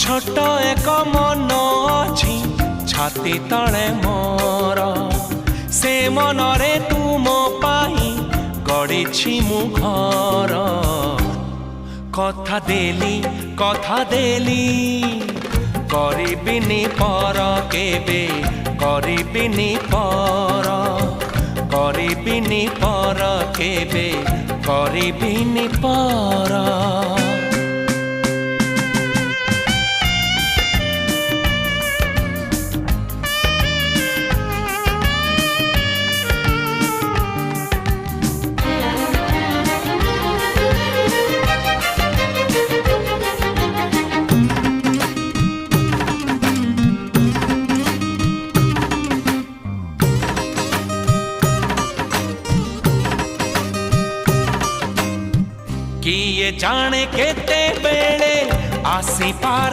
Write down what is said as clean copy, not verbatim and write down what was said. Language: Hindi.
छोट एक मन अछि छाती तले मोर से मनरे तुम पाई गढ़ी मु घर कथा देली करिबिनी पर केबे करिबिनी पर केबे करिबिनी पर किए जाने केते बेले आसी पार